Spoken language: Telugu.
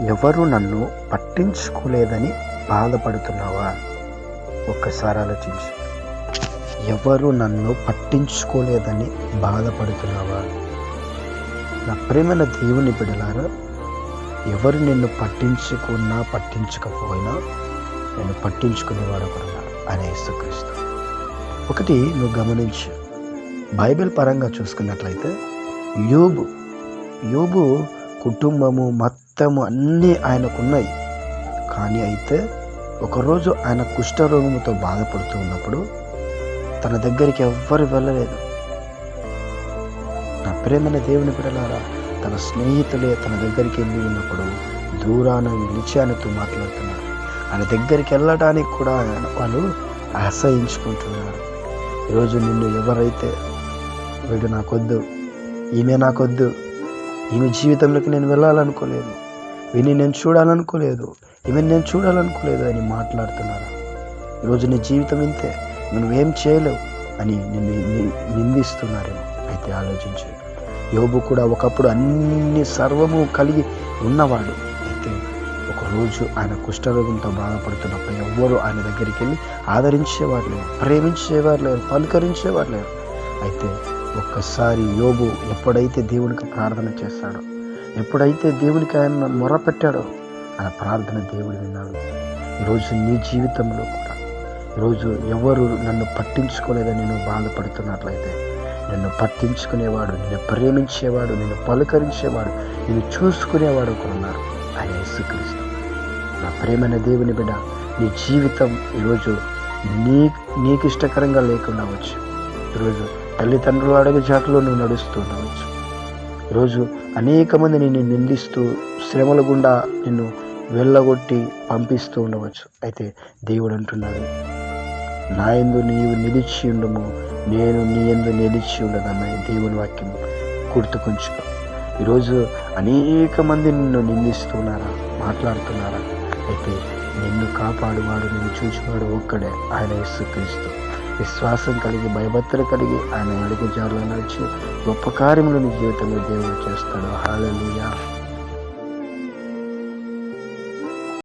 ఎవరు నన్ను పట్టించుకోలేదని బాధపడుతున్నావా? ఒక్కసారి ఆలోచించు. ఎవరు నన్ను పట్టించుకోలేదని బాధపడుతున్నావా? నా ప్రేమైన దేవుని బిడ్డలారా, ఎవరు నిన్ను పట్టించుకున్నా పట్టించకపోయినా నేను పట్టించుకునేవాడు ఒకడున్నాడు, ఆయన యేసుక్రీస్తు. ఒకటి నువ్వు గమనించు, బైబిల్ పరంగా చూసుకున్నట్లయితే యోబు కుటుంబము మొత్తము అన్నీ ఆయనకున్నాయి. కానీ అయితే ఒకరోజు ఆయన కుష్ఠరోగముతో బాధపడుతూ ఉన్నప్పుడు తన దగ్గరికి ఎవ్వరు వెళ్ళలేదు. నా ప్రేమైన దేవుని బిడ్డలారా, తన స్నేహితులే తన దగ్గరికి వెళ్ళి ఉన్నప్పుడు దూరాన నిలిచి ఆయనతో మాట్లాడుతున్నారు. ఆయన దగ్గరికి వెళ్ళడానికి కూడా వాళ్ళు అసహించుకుంటున్నారు. ఈరోజు నిన్ను ఎవరైతే వీడు నాకొద్దు, ఈమె నాకొద్దు, ఈమె జీవితంలోకి నేను వెళ్ళాలనుకోలేదు, వీని నేను చూడాలనుకోలేదు, ఈమెను నేను చూడాలనుకోలేదు అని మాట్లాడుతున్నారు. ఈరోజు నీ జీవితం ఇంతే, నువ్వేం చేయలేవు అని నిన్ను నిందిస్తున్నారేమో. అయితే ఆలోచించు, యోబు కూడా ఒకప్పుడు అన్ని సర్వము కలిగి ఉన్నవాడు. అయితే ఒకరోజు ఆయన కుష్ఠరోగంతో బాధపడుతున్నప్పుడు ఎవ్వరూ ఆయన దగ్గరికి వెళ్ళి ఆదరించేవారు లేరు, ప్రేమించేవారు లేరు, పలుకరించేవారు లేరు. అయితే ఒక్కసారి యోబు ఎప్పుడైతే దేవునికి ప్రార్థన చేస్తాడో, ఎప్పుడైతే దేవునికి ఆయన మొరపెట్టాడో, ఆయన ప్రార్థన దేవుడు విన్నాడు. ఈరోజు నీ జీవితంలో కూడా ఈరోజు ఎవరు నన్ను పట్టించుకోలేదని నువ్వు బాధపడుతున్నట్లయితే, నిన్ను పట్టించుకునేవాడు, నిన్ను ప్రేమించేవాడు, నిన్ను పలుకరించేవాడు, నిన్ను చూసుకునేవాడు ఒకరున్నారు, ఆయన యేసుక్రీస్తు. నా ప్రేమైన దేవుని బిడ్డ, నీ జీవితం ఈరోజు నీకు ఇష్టకరంగా లేకుండా వచ్చు. ఈరోజు తల్లిదండ్రులు అడుగు జాటలో నువ్వు నడుస్తూ ఉండవచ్చు. ఈరోజు అనేక మంది నిన్ను నిందిస్తూ శ్రమల గుండా నిన్ను వెళ్ళగొట్టి పంపిస్తూ ఉండవచ్చు. అయితే దేవుడు అంటున్నాడు, నా యందు నీవు నిలిచి ఉండము, నేను నీ యందు నిలిచి ఉండదన్న దేవుని వాక్యం గుర్తుకుంచుకో. ఈరోజు అనేక మంది నిన్ను నిందిస్తున్నారా, మాట్లాడుతున్నారా? అయితే నిన్ను కాపాడువాడు, నిన్ను చూచేవాడు ఒక్కడే, ఆయన యేసుక్రీస్తు. విశ్వాసం కలిగి, భయభక్తులు కలిగి ఆయన అడుగు జాడలో నడిచి గొప్ప కార్యములు నీ జీవితంలో దేవుడు చేస్తాడు. హల్లెలూయా.